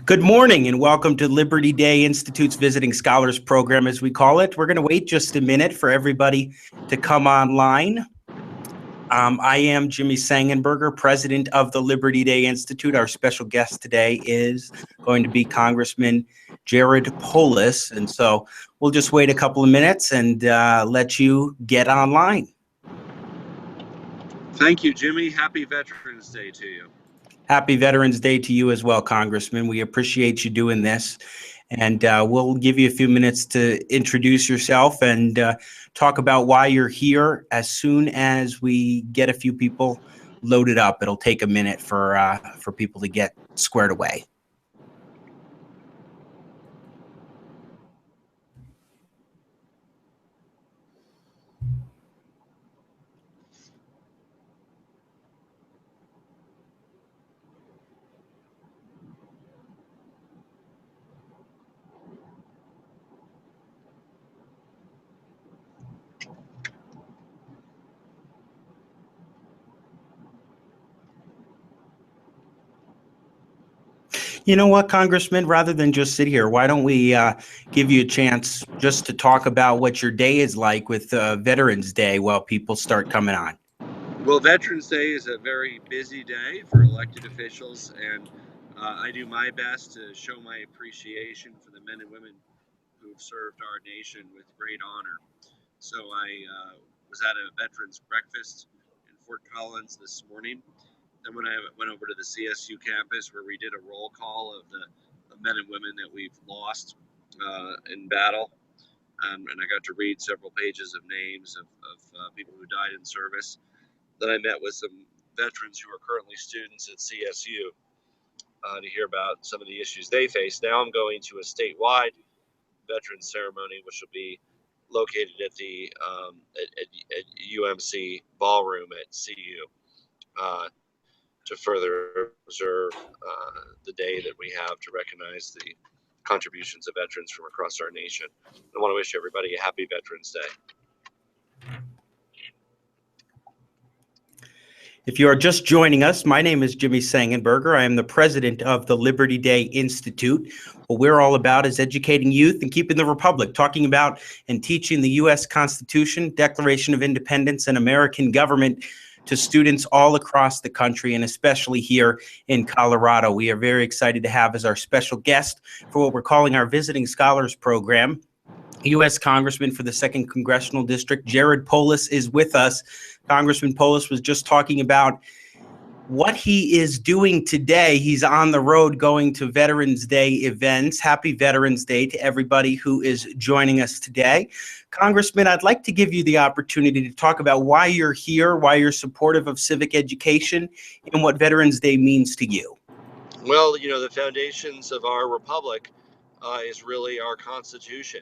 Good morning and welcome to Liberty Day Institute's Visiting Scholars Program, as we call it. We're going to wait just a minute for everybody to come online. I am Jimmy Sangenberger, president of the Liberty Day Institute. Our special guest today is going to be Congressman Jared Polis. And so we'll just wait a couple of minutes and let you get online. Thank you, Jimmy. Happy Veterans Day to you. Happy Veterans Day to you as well, Congressman. We appreciate you doing this. And we'll give you a few minutes to introduce yourself and talk about why you're here as soon as we get a few people loaded up. It'll take a minute for people to get squared away. You know what, Congressman, rather than just sit here, why don't we give you a chance just to talk about what your day is like with Veterans Day while people start coming on? Well, Veterans Day is a very busy day for elected officials, and I do my best to show my appreciation for the men and women who've served our nation with great honor. So I was at a veterans breakfast in Fort Collins this morning. Then when I went over to the CSU campus where we did a roll call of the men and women that we've lost in battle, and I got to read several pages of names of people who died in service. Then I met with some veterans who are currently students at CSU to hear about some of the issues they face. Now I'm going to a statewide veterans ceremony, which will be located at the at UMC ballroom at CU. To further observe the day that we have to recognize the contributions of veterans from across our nation. I want to wish everybody a happy Veterans Day. If you are just joining us, my name is Jimmy Sangenberger. I am the president of the Liberty Day Institute. What we're all about is educating youth and keeping the republic, talking about and teaching the U.S. Constitution, Declaration of Independence, and American government to students all across the country, and especially here in Colorado. We are very excited to have as our special guest for what we're calling our Visiting Scholars Program, U.S. Congressman for the 2nd Congressional District, Jared Polis, is with us. Congressman Polis was just talking about what he is doing today. He's on the road going to Veterans Day events. Happy Veterans Day to everybody who is joining us today. Congressman, I'd like to give you the opportunity to talk about why you're here, why you're supportive of civic education, and what Veterans Day means to you. Well, you know, the foundations of our republic is really our Constitution,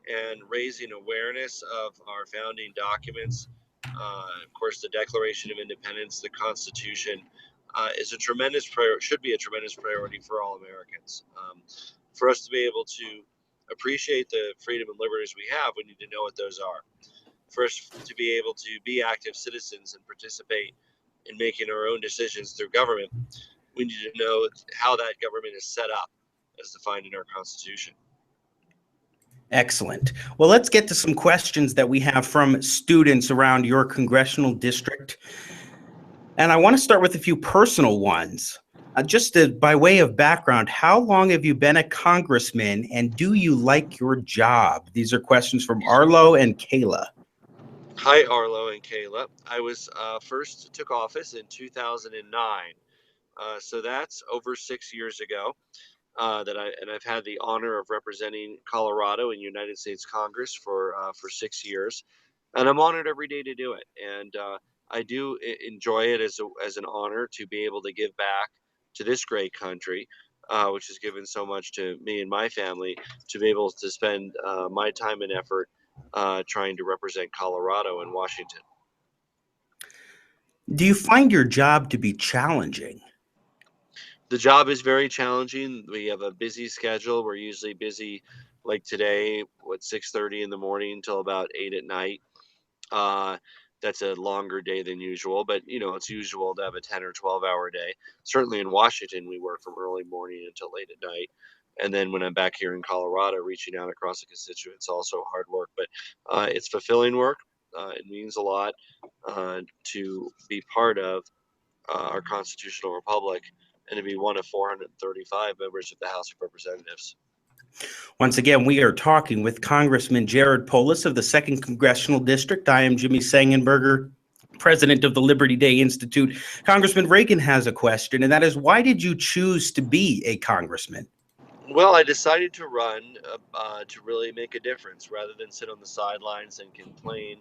and raising awareness of our founding documents. Of course, the Declaration of Independence, the Constitution, is a tremendous should be a tremendous priority for all Americans. For us to be able to appreciate the freedom and liberties we have, we need to know what those are. First, to be able to be active citizens and participate in making our own decisions through government, we need to know how that government is set up as defined in our Constitution. Excellent. Well, let's get to some questions that we have from students around your congressional district. And I want to start with a few personal ones. By way of background, how long have you been a congressman, and do you like your job? These are questions from Arlo and Kayla. Hi, Arlo and Kayla. I was first took office in 2009. So that's over 6 years ago. I've had the honor of representing Colorado in United States Congress for 6 years, and I'm honored every day to do it. And I do enjoy it as an honor to be able to give back to this great country, which has given so much to me and my family, to be able to spend my time and effort trying to represent Colorado and Washington. Do you find your job to be challenging? The job is very challenging. We have a busy schedule. We're usually busy, like today, 6:30 in the morning till about 8 at night. that's a longer day than usual, but it's usual to have a 10 or 12-hour day. Certainly in Washington, we work from early morning until late at night. And then when I'm back here in Colorado, reaching out across the constituents, also hard work, but it's fulfilling work. It means a lot to be part of our constitutional republic and to be one of 435 members of the House of Representatives. Once again, we are talking with Congressman Jared Polis of the 2nd Congressional District. I am Jimmy Sangenberger, president of the Liberty Day Institute. Congressman, Reagan has a question, and that is, why did you choose to be a congressman? Well, I decided to run to really make a difference rather than sit on the sidelines and complain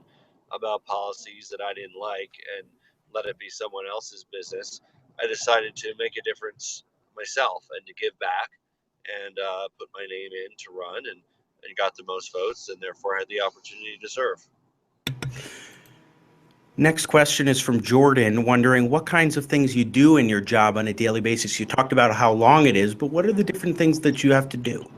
about policies that I didn't like and let it be someone else's business. I decided to make a difference myself and to give back and put my name in to run and got the most votes and therefore had the opportunity to serve. Next question is from Jordan, wondering what kinds of things you do in your job on a daily basis. You talked about how long it is, but what are the different things that you have to do?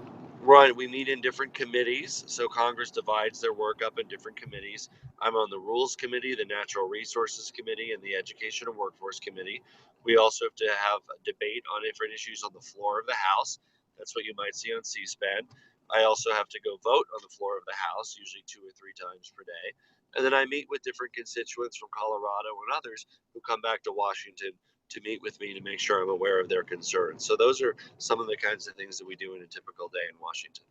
Right, we meet in different committees, so Congress divides their work up in different committees. I'm on the Rules Committee, the Natural Resources Committee, and the Education and Workforce Committee. We also have to have a debate on different issues on the floor of the House. That's what you might see on C-SPAN. I also have to go vote on the floor of the House, usually 2 or 3 times per day. And then I meet with different constituents from Colorado and others who come back to Washington to meet with me to make sure I'm aware of their concerns. So those are some of the kinds of things that we do in a typical day in Washington.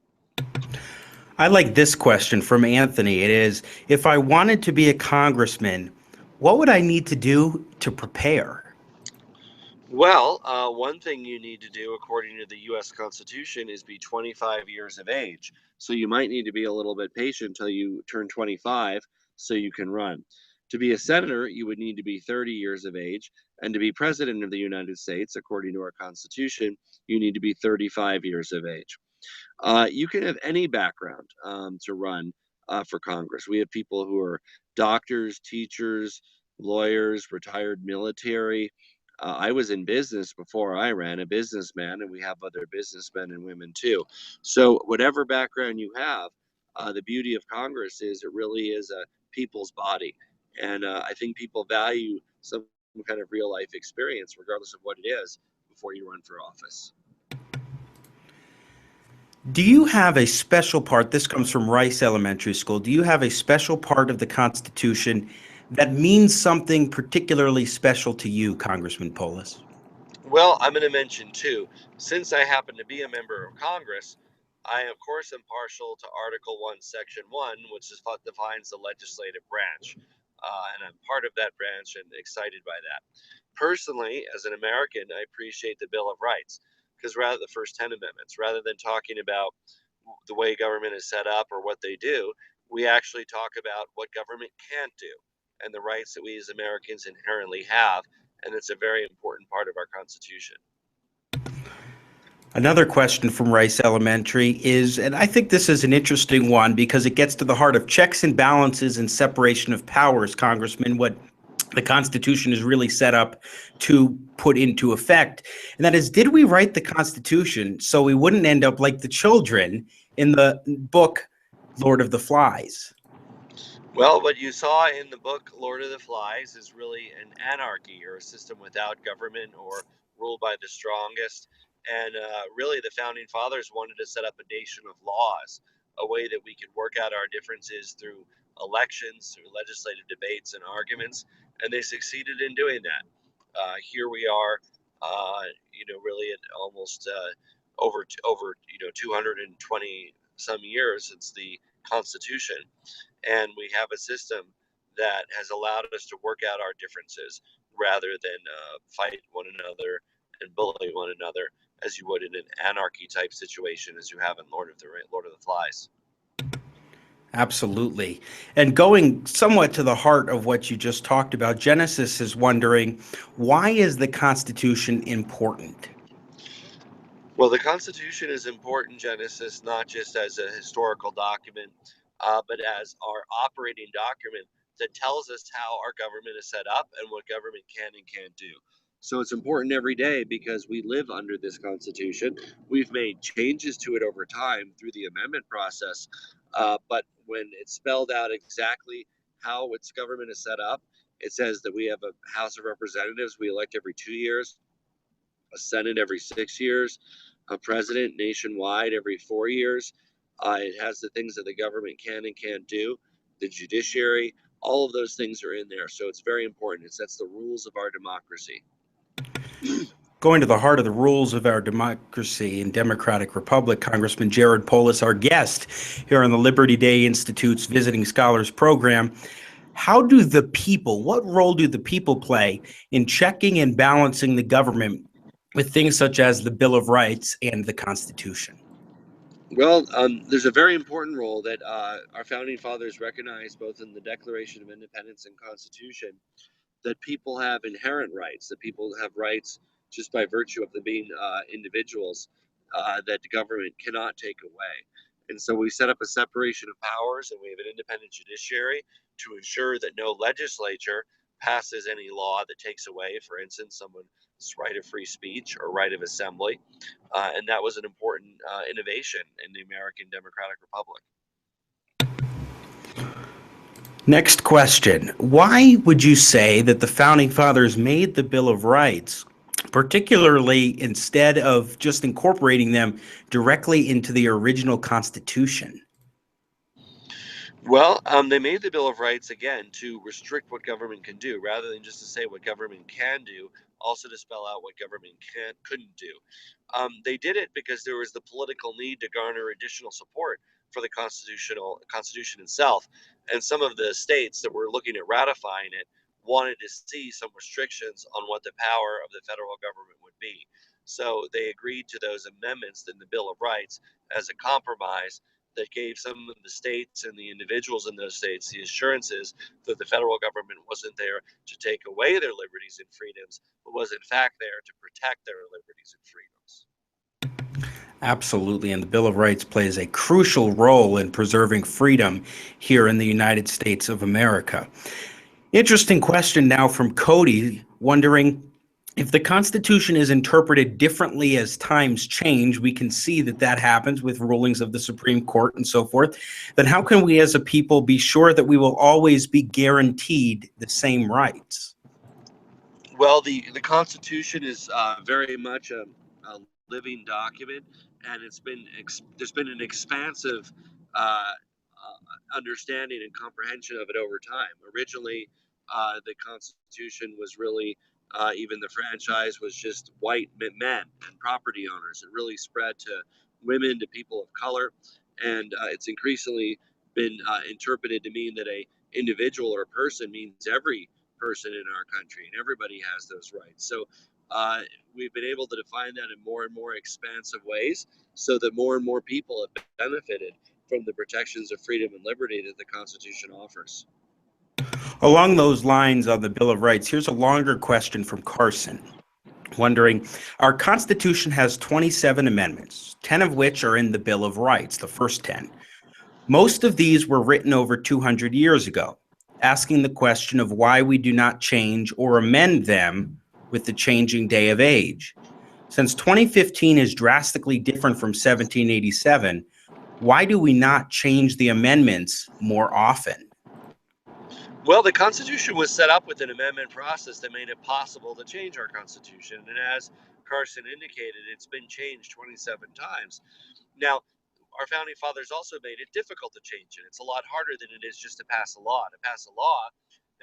I like this question from Anthony. It is, if I wanted to be a congressman, what would I need to do to prepare? Well, one thing you need to do, according to the U.S. Constitution, is be 25 years of age. So you might need to be a little bit patient until you turn 25 so you can run. To be a senator, you would need to be 30 years of age. And to be president of the United States, according to our Constitution, you need to be 35 years of age. You can have any background to run for Congress. We have people who are doctors, teachers, lawyers, retired military. I was in business before I ran, a businessman, and we have other businessmen and women too. So whatever background you have, the beauty of Congress is it really is a people's body. And I think people value some kind of real life experience, regardless of what it is, before you run for office. Do you have a special part? This comes from Rice Elementary School. Do you have a special part of the Constitution that means something particularly special to you, Congressman Polis? Well, I'm going to mention too, since I happen to be a member of Congress, I of course am partial to Article 1, Section 1, which is what defines the legislative branch. And I'm part of that branch and excited by that. Personally, as an American, I appreciate the Bill of Rights because rather the first 10 amendments, rather than talking about the way government is set up or what they do, we actually talk about what government can't do and the rights that we as Americans inherently have. And it's a very important part of our Constitution. Another question from Rice Elementary is, and I think this is an interesting one because it gets to the heart of checks and balances and separation of powers, Congressman, what the Constitution is really set up to put into effect. And that is, did we write the Constitution so we wouldn't end up like the children in the book Lord of the Flies? Well, what you saw in the book Lord of the Flies is really an anarchy or a system without government or ruled by the strongest. And really, the founding fathers wanted to set up a nation of laws, a way that we could work out our differences through elections, through legislative debates and arguments. And they succeeded in doing that. Here we are, really at almost over 220 some years since the Constitution. And we have a system that has allowed us to work out our differences rather than fight one another and bully one another as you would in an anarchy type situation as you have in Lord of the Flies. Absolutely. And going somewhat to the heart of what you just talked about, Genesis is wondering, why is the Constitution important? Well, the Constitution is important, Genesis, not just as a historical document, but as our operating document that tells us how our government is set up and what government can and can't do. So it's important every day because we live under this Constitution. We've made changes to it over time through the amendment process, but when it's spelled out exactly how its government is set up. It says that we have a House of Representatives we elect every 2 years, a Senate every 6 years, a president nationwide every 4 years. It has the things that the government can and can't do, the judiciary, all of those things are in there. So it's very important. It sets the rules of our democracy. Going to the heart of the rules of our democracy and democratic republic, Congressman Jared Polis, our guest here on the Liberty Day Institute's Visiting Scholars Program. How do the people, what role do the people play in checking and balancing the government with things such as the Bill of Rights and the Constitution? Well, there's a very important role that our founding fathers recognized both in the Declaration of Independence and Constitution, that people have inherent rights, that people have rights just by virtue of them being individuals that the government cannot take away. And so we set up a separation of powers, and we have an independent judiciary to ensure that no legislature passes any law that takes away, for instance, someone's right of free speech or right of assembly. And that was an important innovation in the American Democratic Republic. Next question. Why would you say that the Founding Fathers made the Bill of Rights, particularly instead of just incorporating them directly into the original Constitution? Well, they made the Bill of Rights, again, to restrict what government can do, rather than just to say what government can do, also to spell out what government couldn't do. They did it because there was the political need to garner additional support for the Constitution itself. And some of the states that were looking at ratifying it wanted to see some restrictions on what the power of the federal government would be. So they agreed to those amendments in the Bill of Rights as a compromise that gave some of the states and the individuals in those states the assurances that the federal government wasn't there to take away their liberties and freedoms, but was in fact there to protect their liberties and freedoms. Absolutely, and the Bill of Rights plays a crucial role in preserving freedom here in the United States of America. Interesting question now from Cody, wondering if the Constitution is interpreted differently as times change. We can see that that happens with rulings of the Supreme Court and so forth. Then how can we as a people be sure that we will always be guaranteed the same rights? Well, the Constitution is very much a living document, and there's been an expansive understanding and comprehension of it over time. Originally, the Constitution was really even the franchise was just white men and property owners. It really spread to women, to people of color, and it's increasingly been interpreted to mean that a individual or a person means every person in our country, and everybody has those rights. So we've been able to define that in more and more expansive ways, so that more and more people have benefited from the protections of freedom and liberty that the Constitution offers. Along those lines on the Bill of Rights, here's a longer question from Carson, wondering, our Constitution has 27 amendments, 10 of which are in the Bill of Rights, the first 10. Most of these were written over 200 years ago, asking the question of why we do not change or amend them with the changing day of age. Since 2015 is drastically different from 1787, why do we not change the amendments more often? Well, the Constitution was set up with an amendment process that made it possible to change our Constitution. And as Carson indicated, it's been changed 27 times. Now, our founding fathers also made it difficult to change it. It's a lot harder than it is just to pass a law. To pass a law,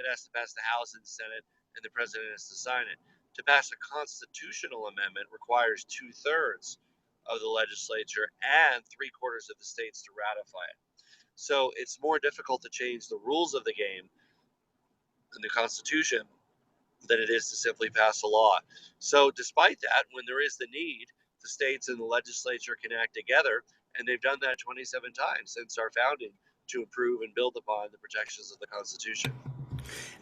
it has to pass the House and Senate, and the president has to sign it. To pass a constitutional amendment requires 2/3 of the legislature and 3/4 of the states to ratify it. So it's more difficult to change the rules of the game in the Constitution than it is to simply pass a law. So despite that, when there is the need, the states and the legislature can act together, and they've done that 27 times since our founding to improve and build upon the protections of the Constitution.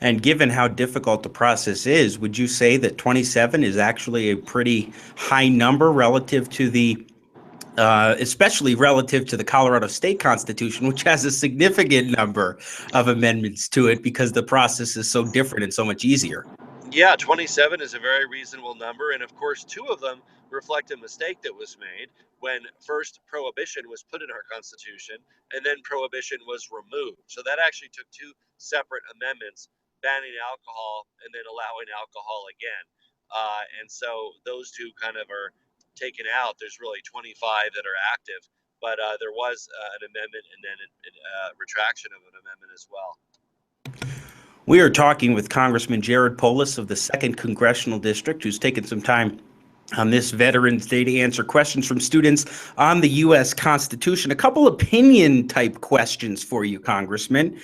And given how difficult the process is, would you say that 27 is actually a pretty high number relative to the especially relative to the Colorado State Constitution, which has a significant number of amendments to it because the process is so different and so much easier? Yeah, 27 is a very reasonable number. And of course, two of them reflect a mistake that was made when first prohibition was put in our Constitution and then prohibition was removed. So that actually took two separate amendments, banning alcohol and then allowing alcohol again. And so those two kind of are taken out. There's really 25 that are active, but there was an amendment and then a retraction of an amendment as well. We are talking with Congressman Jared Polis of the 2nd Congressional District, who's taken some time on this Veterans Day to answer questions from students on the U.S. Constitution. A couple opinion-type questions for you, Congressman.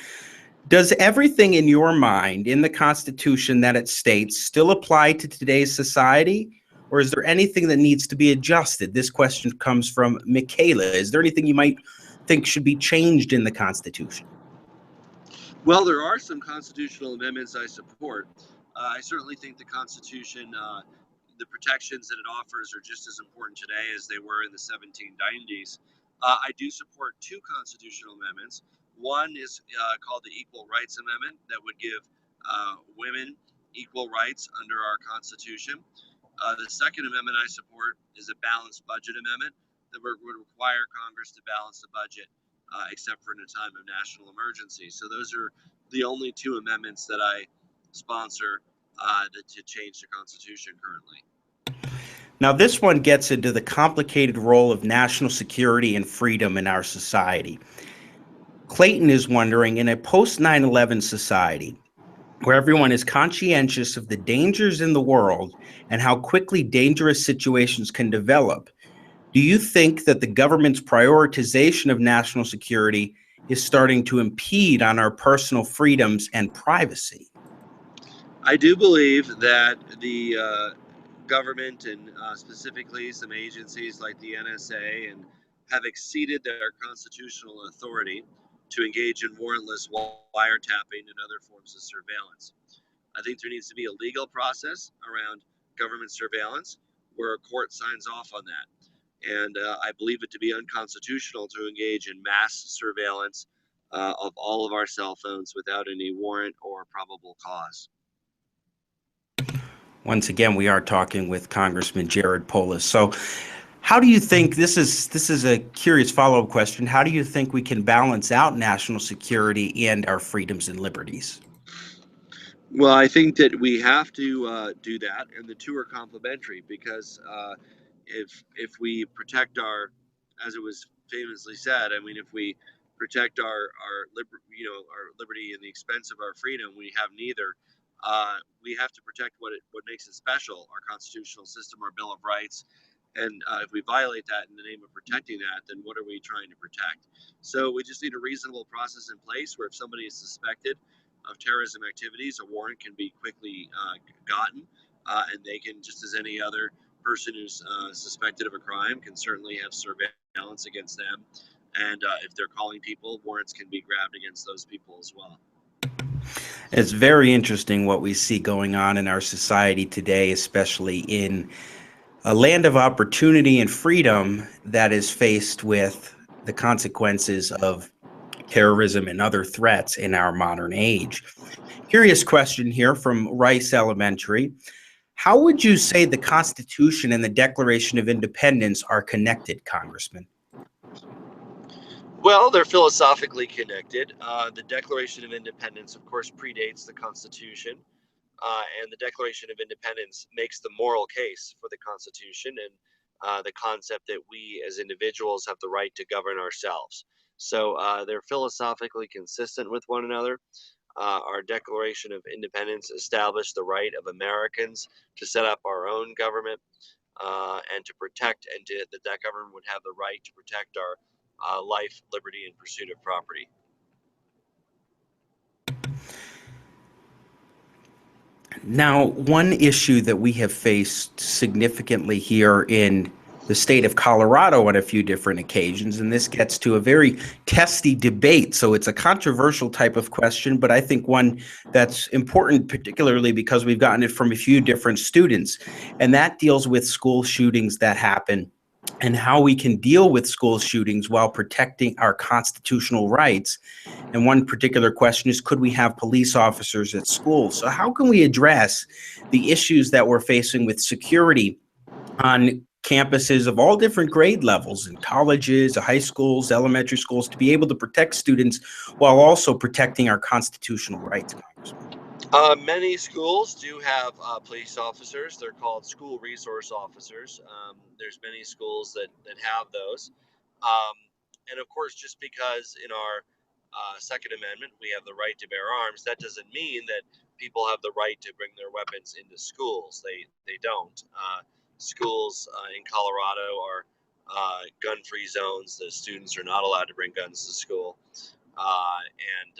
Does everything in your mind in the Constitution that it states still apply to today's society, or is there anything that needs to be adjusted? This question comes from Michaela. Is there anything you might think should be changed in the Constitution? Well, there are some constitutional amendments I support. I certainly think the Constitution, the protections that it offers, are just as important today as they were in the 1790s. I do support two constitutional amendments. One is called the Equal Rights Amendment, that would give women equal rights under our Constitution. The second amendment I support is a balanced budget amendment that would require Congress to balance the budget, except for in a time of national emergency. So those are the only two amendments that I sponsor to change the Constitution currently. Now, this one gets into the complicated role of national security and freedom in our society. Clayton is wondering, in a post 9/11 society, where everyone is conscientious of the dangers in the world and how quickly dangerous situations can develop, do you think that the government's prioritization of national security is starting to impede on our personal freedoms and privacy? I do believe that the government and specifically some agencies like the NSA have exceeded their constitutional authority to engage in warrantless wiretapping and other forms of surveillance. I think there needs to be a legal process around government surveillance where a court signs off on that. And I believe it to be unconstitutional to engage in mass surveillance of all of our cell phones without any warrant or probable cause. Once again, we are talking with Congressman Jared Polis. So how do you think, this is a curious follow-up question, how do you think we can balance out national security and our freedoms and liberties? Well, I think that we have to do that, and the two are complementary because if we protect our, as it was famously said, I mean, if we protect our liberty at the expense of our freedom, we have neither. We have to protect what makes it special, our constitutional system, our Bill of Rights. And if we violate that in the name of protecting that, then what are we trying to protect? So we just need a reasonable process in place where if somebody is suspected of terrorism activities, a warrant can be quickly gotten, and they can, just as any other person who's suspected of a crime, can certainly have surveillance against them. And if they're calling people, warrants can be grabbed against those people as well. It's very interesting what we see going on in our society today, especially in a land of opportunity and freedom that is faced with the consequences of terrorism and other threats in our modern age. Curious question here from Rice Elementary. How would you say the Constitution and the Declaration of Independence are connected, Congressman? Well, they're philosophically connected. The Declaration of Independence, of course, predates the Constitution, and the Declaration of Independence makes the moral case for the Constitution and the concept that we as individuals have the right to govern ourselves. So they're philosophically consistent with one another. Our Declaration of Independence established the right of Americans to set up our own government and to protect, that government would have the right to protect our life, liberty, and pursuit of property. Now, one issue that we have faced significantly here in the state of Colorado on a few different occasions, and this gets to a very testy debate. So it's a controversial type of question, but I think one that's important, particularly because we've gotten it from a few different students, and that deals with school shootings that happen and how we can deal with school shootings while protecting our constitutional rights. And one particular question is, could we have police officers at schools? So how can we address the issues that we're facing with security on campuses of all different grade levels, in colleges, high schools, elementary schools, to be able to protect students while also protecting our constitutional rights, Congressman? Many schools do have police officers. They're called school resource officers. There's many schools that have those. Um, and of course, just because in our Second Amendment we have the right to bear arms, that doesn't mean that people have the right to bring their weapons into schools. They don't. Schools in Colorado are gun-free zones. The students are not allowed to bring guns to school, and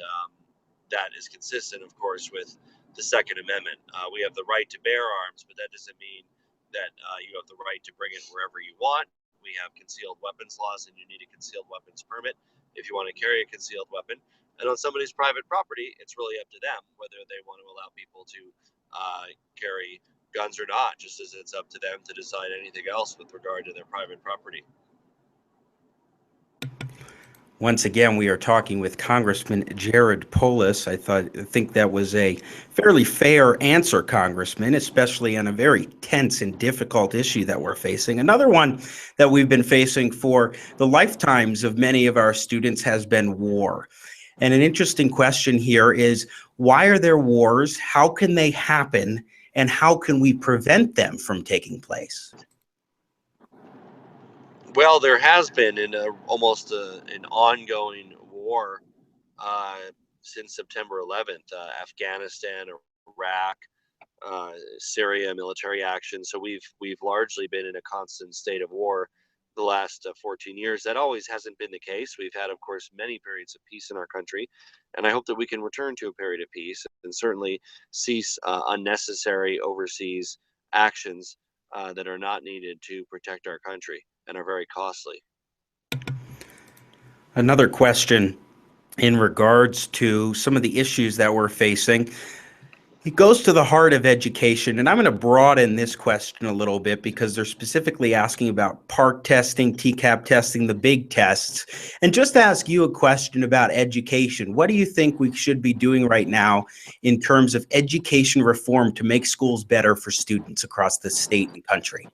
that is consistent, of course, with the Second Amendment. We have the right to bear arms, but that doesn't mean that you have the right to bring it wherever you want. We have concealed weapons laws, and you need a concealed weapons permit if you want to carry a concealed weapon. And on somebody's private property, it's really up to them whether they want to allow people to carry guns or not, just as it's up to them to decide anything else with regard to their private property. Once again, we are talking with Congressman Jared Polis. I think that was a fairly fair answer, Congressman, especially on a very tense and difficult issue that we're facing. Another one that we've been facing for the lifetimes of many of our students has been war. And an interesting question here is, why are there wars? How can they happen? And how can we prevent them from taking place? Well, there has been almost an ongoing war uh, since September 11th. Afghanistan, Iraq, Syria, military action. So we've largely been in a constant state of war the last 14 years. That always hasn't been the case. We've had, of course, many periods of peace in our country, and I hope that we can return to a period of peace and certainly cease unnecessary overseas actions that are not needed to protect our country and are very costly. Another question in regards to some of the issues that we're facing. It goes to the heart of education, and I'm going to broaden this question a little bit because they're specifically asking about PARCC testing, TCAP testing, the big tests. And just to ask you a question about education, what do you think we should be doing right now in terms of education reform to make schools better for students across the state and country?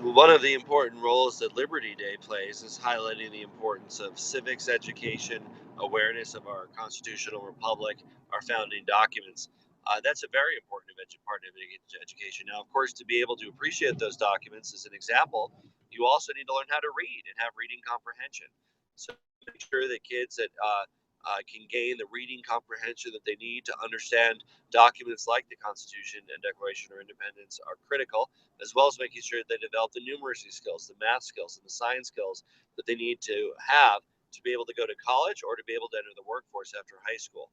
One of the important roles that Liberty Day plays is highlighting the importance of civics education, awareness of our constitutional republic, our founding documents. That's a very important part of education. Now, of course, to be able to appreciate those documents as an example, you also need to learn how to read and have reading comprehension. So make sure that kids that can gain the reading comprehension that they need to understand documents like the Constitution and Declaration of Independence are critical, as well as making sure they develop the numeracy skills, the math skills, and the science skills that they need to have to be able to go to college or to be able to enter the workforce after high school.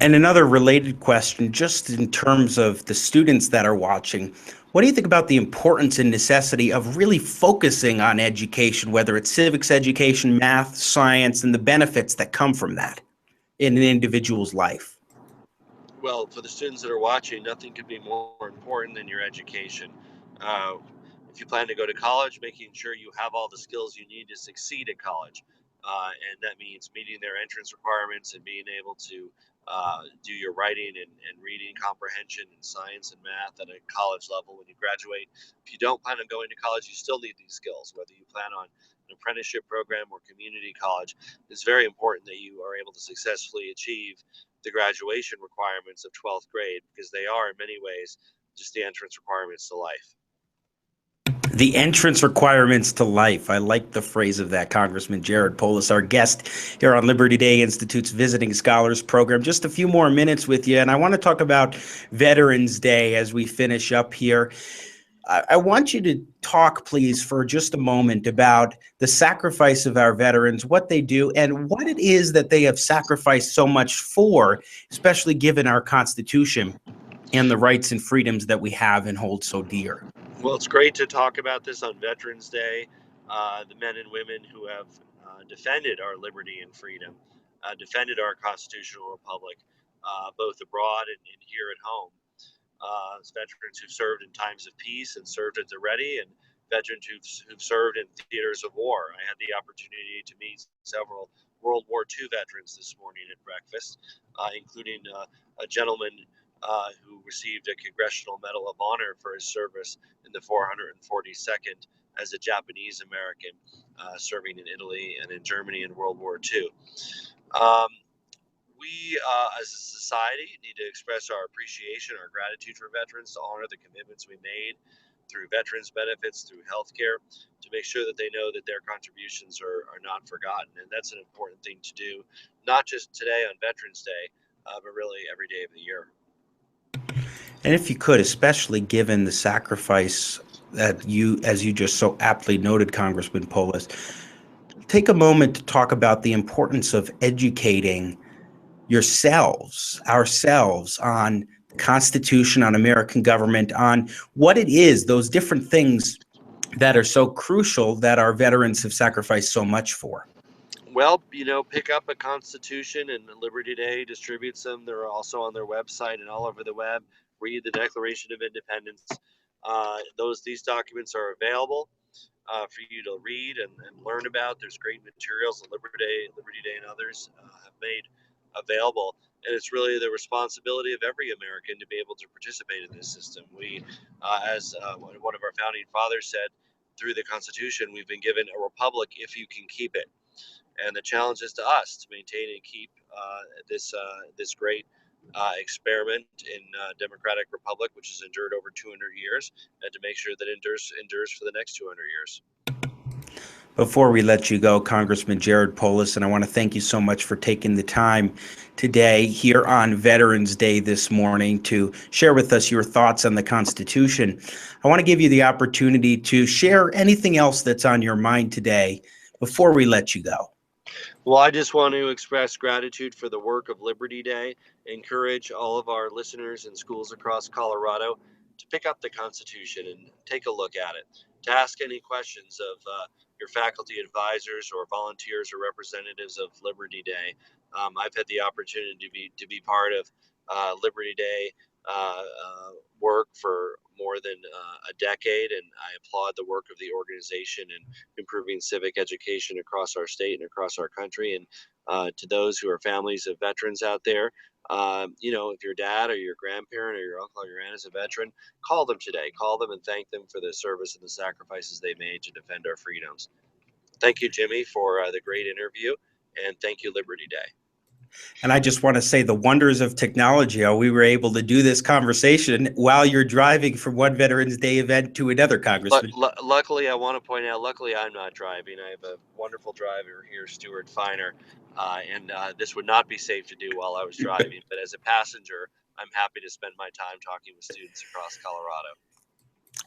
And another related question, just in terms of the students that are watching, what do you think about the importance and necessity of really focusing on education, whether it's civics education, math, science, and the benefits that come from that in an individual's life? Well, for the students that are watching, nothing could be more important than your education. Uh, if you plan to go to college, making sure you have all the skills you need to succeed at college. And that means meeting their entrance requirements and being able to do your writing and reading comprehension and science and math at a college level when you graduate. If you don't plan on going to college, you still need these skills, whether you plan on an apprenticeship program or community college. It's very important that you are able to successfully achieve the graduation requirements of 12th grade, because they are in many ways just the entrance requirements to life. The entrance requirements to life. I like the phrase of that, Congressman Jared Polis, our guest here on Liberty Day Institute's Visiting Scholars Program. Just a few more minutes with you, and I want to talk about Veterans Day as we finish up here. I want you to talk, please, for just a moment about the sacrifice of our veterans, what they do, and what it is that they have sacrificed so much for, especially given our Constitution and the rights and freedoms that we have and hold so dear. Well, it's great to talk about this on Veterans Day. The men and women who have defended our liberty and freedom, defended our constitutional republic, both abroad and here at home. veterans who've served in times of peace and served at the ready, and veterans who've served in theaters of war. I had the opportunity to meet several World War II veterans this morning at breakfast, including a gentleman who received a Congressional Medal of Honor for his service in the 442nd as a Japanese American serving in Italy and in Germany in World War II. We, as a society, need to express our appreciation, our gratitude for veterans, to honor the commitments we made through veterans benefits, through healthcare, to make sure that they know that their contributions are not forgotten. And that's an important thing to do, not just today on Veterans Day, but really every day of the year. And if you could, especially given the sacrifice that you, as you just so aptly noted, Congressman Polis, take a moment to talk about the importance of educating ourselves on the Constitution, on American government, on what it is, those different things that are so crucial that our veterans have sacrificed so much for. Well, pick up a Constitution, and Liberty Day distributes them. They're also on their website and all over the web. Read the Declaration of Independence. These documents are available for you to read and learn about. There's great materials that Liberty Day and others have made available. And it's really the responsibility of every American to be able to participate in this system. We, as one of our founding fathers said, through the Constitution, we've been given a republic if you can keep it. And the challenge is to us to maintain and keep this great experiment in democratic republic, which has endured over 200 years, and to make sure that it endures for the next 200 years. Before we let you go, Congressman Jared Polis, and I want to thank you so much for taking the time today here on Veterans Day this morning to share with us your thoughts on the Constitution. I want to give you the opportunity to share anything else that's on your mind today before we let you go. Well, I just want to express gratitude for the work of Liberty Day, encourage all of our listeners in schools across Colorado to pick up the Constitution and take a look at it, to ask any questions of your faculty advisors or volunteers or representatives of Liberty Day. I've had the opportunity to be part of Liberty Day work for more than a decade, and I applaud the work of the organization in improving civic education across our state and across our country. And to those who are families of veterans out there, if your dad or your grandparent or your uncle or your aunt is a veteran, call them today. Call them and thank them for the service and the sacrifices they made to defend our freedoms. Thank you, Jimmy, for the great interview, and thank you, Liberty Day. And I just want to say the wonders of technology, how we were able to do this conversation while you're driving from one Veterans Day event to another, Congressman. Luckily, I want to point out, I'm not driving. I have a wonderful driver here, Stuart Feiner, and this would not be safe to do while I was driving. But as a passenger, I'm happy to spend my time talking with students across Colorado.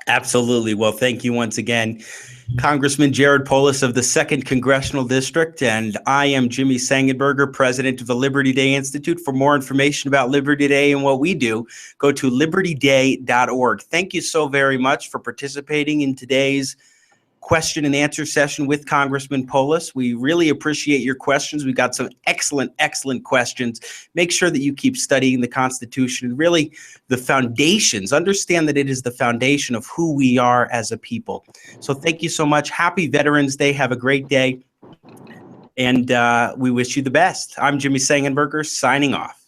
Absolutely. Well, thank you once again, Congressman Jared Polis of the 2nd Congressional District. And I am Jimmy Sangenberger, president of the Liberty Day Institute. For more information about Liberty Day and what we do, go to libertyday.org. Thank you so very much for participating in today's question and answer session with Congressman Polis. We really appreciate your questions. We got some excellent questions. Make sure that you keep studying the Constitution and really the foundations. Understand that it is the foundation of who we are as a people. So thank you so much. Happy Veterans Day. Have a great day. And we wish you the best. I'm Jimmy Sangenberger signing off.